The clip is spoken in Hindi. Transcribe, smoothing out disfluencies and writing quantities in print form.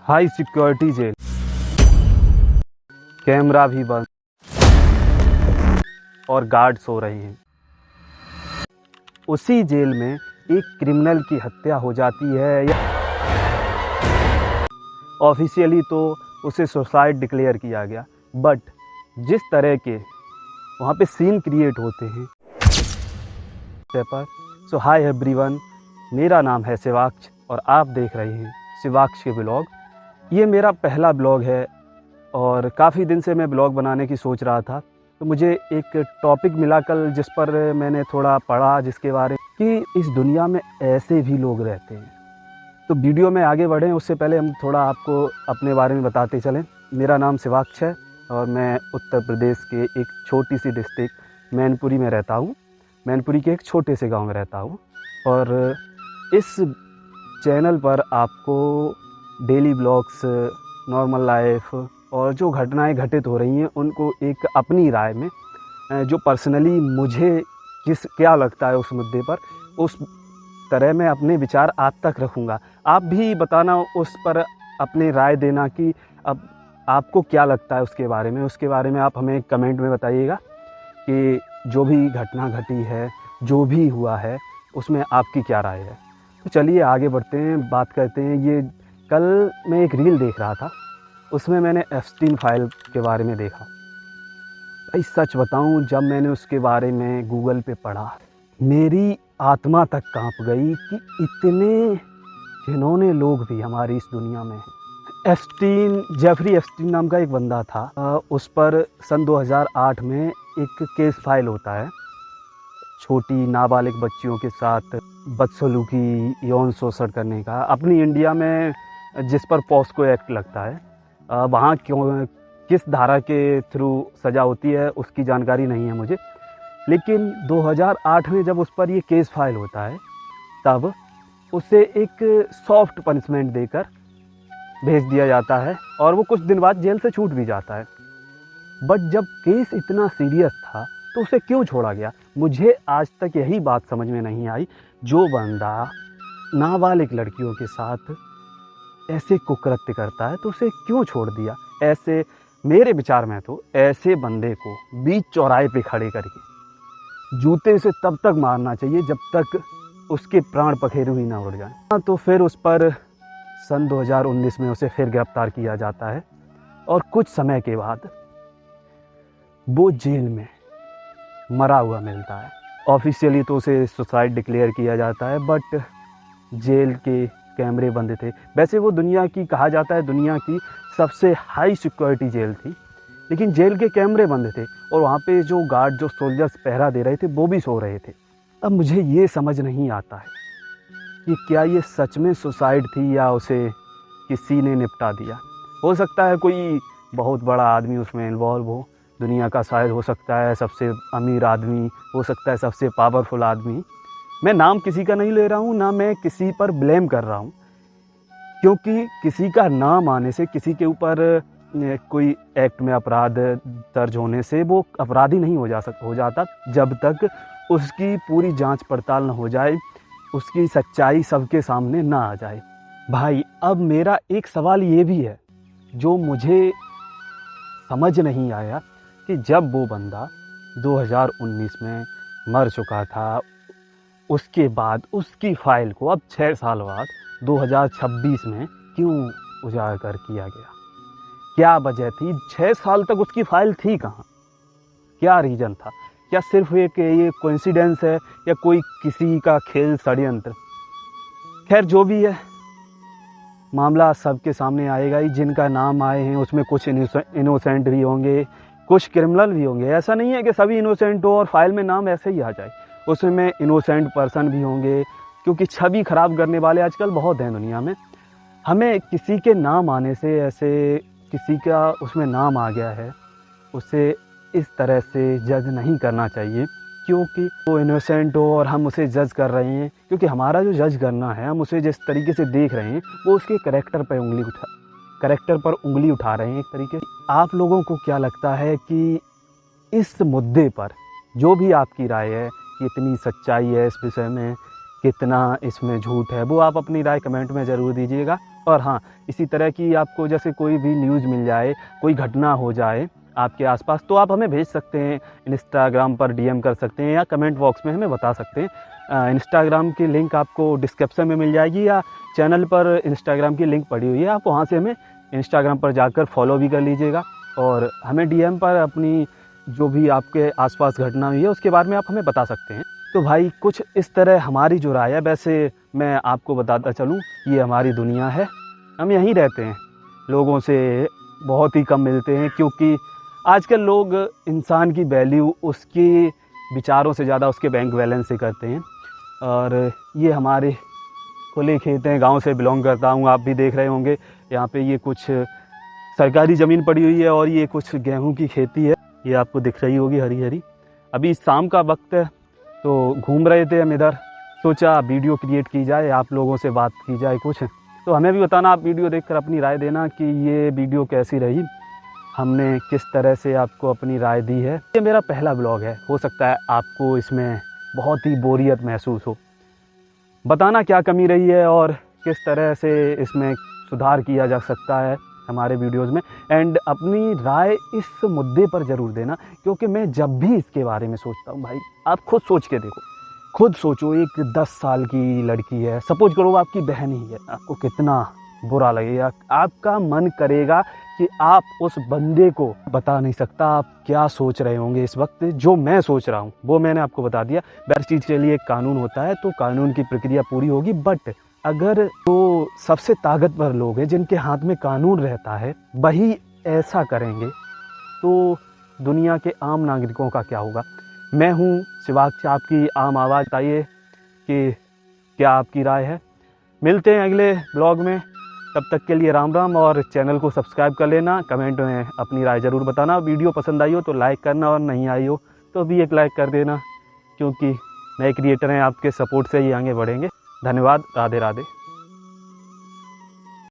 हाई सिक्योरिटी जेल, कैमरा भी बंद और गार्ड सो रहे हैं। उसी जेल में एक क्रिमिनल की हत्या हो जाती है या ऑफिशियली तो उसे सुसाइड डिक्लेयर किया गया, बट जिस तरह के वहाँ पे सीन क्रिएट होते हैं पर। सो हाय एवरीवन, मेरा नाम है शिवाक्ष और आप देख रहे हैं शिवाक्ष के ब्लॉग। ये मेरा पहला ब्लॉग है और काफ़ी दिन से मैं ब्लॉग बनाने की सोच रहा था, तो मुझे एक टॉपिक मिला कल जिस पर मैंने थोड़ा पढ़ा, जिसके बारे कि इस दुनिया में ऐसे भी लोग रहते हैं। तो वीडियो में आगे बढ़ें उससे पहले हम थोड़ा आपको अपने बारे में बताते चलें। मेरा नाम शिवाक्ष है और मैं उत्तर प्रदेश के एक छोटी सी डिस्ट्रिक्ट मैनपुरी में रहता हूँ। मैनपुरी के एक छोटे से गांव में रहता हूँ और इस चैनल पर आपको डेली ब्लॉग्स, नॉर्मल लाइफ और जो घटनाएं घटित हो रही हैं उनको एक अपनी राय में, जो पर्सनली मुझे क्या लगता है उस मुद्दे पर, उस तरह मैं अपने विचार आप तक रखूँगा। आप भी बताना, उस पर अपनी राय देना कि अब आपको क्या लगता है उसके बारे में आप हमें कमेंट में बताइएगा कि जो भी घटना घटी है, जो भी हुआ है, उसमें आपकी क्या राय है। तो चलिए आगे बढ़ते हैं, बात करते हैं। ये कल मैं एक रील देख रहा था, उसमें मैंने एप्स्टीन फाइल के बारे में देखा। भाई सच बताऊं, जब मैंने उसके बारे में गूगल पे पढ़ा, मेरी आत्मा तक कांप गई कि इतने घिनौने लोग भी हमारी इस दुनिया में हैं। जेफरी एप्स्टीन नाम का एक बंदा था। उस पर सन 2008 में एक केस फाइल होता है, छोटी नाबालिग बच्चियों के साथ बदसलूकी, यौन शोषण करने का, अपनी इंडिया में जिस पर पॉस्को एक्ट लगता है। वहाँ किस धारा के थ्रू सज़ा होती है उसकी जानकारी नहीं है मुझे, लेकिन 2008 में जब उस पर ये केस फाइल होता है तब उसे एक सॉफ्ट पनिशमेंट देकर भेज दिया जाता है और वो कुछ दिन बाद जेल से छूट भी जाता है। बट जब केस इतना सीरियस था तो उसे क्यों छोड़ा गया? मुझे आज तक यही बात समझ में नहीं आई। जो बंदा नाबालिग लड़कियों के साथ ऐसे कुकृत्य करता है तो उसे क्यों छोड़ दिया? ऐसे मेरे विचार में तो ऐसे बंदे को बीच चौराहे पे खड़े करके जूते से तब तक मारना चाहिए जब तक उसके प्राण पखेरु ही ना उड़ जाए। तो फिर उस पर सन 2019 में उसे फिर गिरफ्तार किया जाता है और कुछ समय के बाद वो जेल में मरा हुआ मिलता है। ऑफिशियली तो उसे सुसाइड डिक्लेयर किया जाता है, बट जेल के कैमरे बंद थे। वैसे वो दुनिया की, कहा जाता है दुनिया की सबसे हाई सिक्योरिटी जेल थी, लेकिन जेल के कैमरे बंद थे और वहाँ पे जो गार्ड, जो सोल्जर्स पहरा दे रहे थे, वो भी सो रहे थे। अब मुझे ये समझ नहीं आता है कि क्या ये सच में सुसाइड थी या उसे किसी ने निपटा दिया। हो सकता है कोई बहुत बड़ा आदमी उसमें इन्वॉल्व हो, दुनिया का शायद, हो सकता है सबसे अमीर आदमी, हो सकता है सबसे पावरफुल आदमी। मैं नाम किसी का नहीं ले रहा हूँ, ना मैं किसी पर ब्लेम कर रहा हूँ, क्योंकि किसी का नाम आने से, किसी के ऊपर कोई एक्ट में अपराध दर्ज होने से वो अपराधी नहीं हो जाता जब तक उसकी पूरी जांच पड़ताल न हो जाए, उसकी सच्चाई सबके सामने ना आ जाए। भाई अब मेरा एक सवाल ये भी है जो मुझे समझ नहीं आया कि जब वो बंदा 2019 में मर चुका था, उसके बाद उसकी फाइल को अब 6 साल बाद 2026 में क्यों उजागर किया गया? क्या वजह थी? 6 साल तक उसकी फाइल थी कहाँ? क्या रीज़न था? क्या सिर्फ एक ये कोइंसिडेंस है या कोई किसी का खेल, षड्यंत्र? खैर जो भी है, मामला सबके सामने आएगा ही। जिनका नाम आए हैं उसमें कुछ इनोसेंट भी होंगे, कुछ क्रिमिनल भी होंगे। ऐसा नहीं है कि सभी इनोसेंट हो और फाइल में नाम ऐसे ही आ जाए, उसमें इनोसेंट पर्सन भी होंगे, क्योंकि छवि खराब करने वाले आजकल बहुत हैं दुनिया में। हमें किसी के नाम आने से, ऐसे किसी का उसमें नाम आ गया है, उसे इस तरह से जज नहीं करना चाहिए क्योंकि वो इनोसेंट हो और हम उसे जज कर रहे हैं। क्योंकि हमारा जो जज करना है, हम उसे जिस तरीके से देख रहे हैं वो उसके करेक्टर पर उंगली उठा रहे हैं एक तरीके से। आप लोगों को क्या लगता है कि इस मुद्दे पर, जो भी आपकी राय है, कितनी सच्चाई है इस विषय में, कितना इसमें झूठ है, वो आप अपनी राय कमेंट में ज़रूर दीजिएगा। और हाँ, इसी तरह की आपको जैसे कोई भी न्यूज़ मिल जाए, कोई घटना हो जाए आपके आसपास, तो आप हमें भेज सकते हैं, इंस्टाग्राम पर डीएम कर सकते हैं या कमेंट बॉक्स में हमें बता सकते हैं। इंस्टाग्राम की लिंक आपको डिस्क्रिप्शन में मिल जाएगी या चैनल पर इंस्टाग्राम की लिंक पड़ी हुई है, आप वहाँ से हमें इंस्टाग्राम पर जाकर फॉलो भी कर लीजिएगा और हमें डीएम पर अपनी जो भी आपके आसपास घटना हुई है उसके बारे में आप हमें बता सकते हैं। तो भाई कुछ इस तरह हमारी जो राय है, वैसे मैं आपको बताता चलूँ, ये हमारी दुनिया है, हम यहीं रहते हैं, लोगों से बहुत ही कम मिलते हैं क्योंकि आजकल लोग इंसान की वैल्यू उसके विचारों से ज़्यादा उसके बैंक बैलेंस से करते हैं। और ये हमारे खुले खेत हैं, गांव से बिलोंग करता हूँ, आप भी देख रहे होंगे यहाँ पे ये कुछ सरकारी ज़मीन पड़ी हुई है और ये कुछ गेहूं की खेती है, ये आपको दिख रही होगी हरी हरी। अभी शाम का वक्त है तो घूम रहे थे हम इधर, सोचा वीडियो क्रिएट की जाए, आप लोगों से बात की जाए कुछ, तो हमें भी बताना, आप वीडियो देखकर अपनी राय देना कि ये वीडियो कैसी रही, हमने किस तरह से आपको अपनी राय दी है। ये मेरा पहला ब्लॉग है, हो सकता है आपको इसमें बहुत ही बोरियत महसूस हो, बताना क्या कमी रही है और किस तरह से इसमें सुधार किया जा सकता है हमारे वीडियोज़ में। एंड अपनी राय इस मुद्दे पर ज़रूर देना, क्योंकि मैं जब भी इसके बारे में सोचता हूँ, भाई आप खुद सोच के देखो, खुद सोचो, एक 10 साल की लड़की है, सपोज करो आपकी बहन ही है, आपको कितना बुरा लगेगा, आपका मन करेगा कि आप उस बंदे को, बता नहीं सकता आप क्या सोच रहे होंगे इस वक्त, जो मैं सोच रहा हूँ वो मैंने आपको बता दिया। हर चीज़ के लिए एक कानून होता है, तो कानून की प्रक्रिया पूरी होगी, बट अगर तो सबसे ताकतवर लोग हैं जिनके हाथ में कानून रहता है वही ऐसा करेंगे, तो दुनिया के आम नागरिकों का क्या होगा। मैं हूँ शिवाक्ष, आपकी आम आवाज़, बताइए कि क्या आपकी राय है। मिलते हैं अगले ब्लॉग में, तब तक के लिए राम राम, और चैनल को सब्सक्राइब कर लेना, कमेंट में अपनी राय ज़रूर बताना, वीडियो पसंद आई हो तो लाइक करना और नहीं आई हो तो भी एक लाइक कर देना, क्योंकि नए क्रिएटर हैं, आपके सपोर्ट से ही आगे बढ़ेंगे। धन्यवाद, राधे राधे।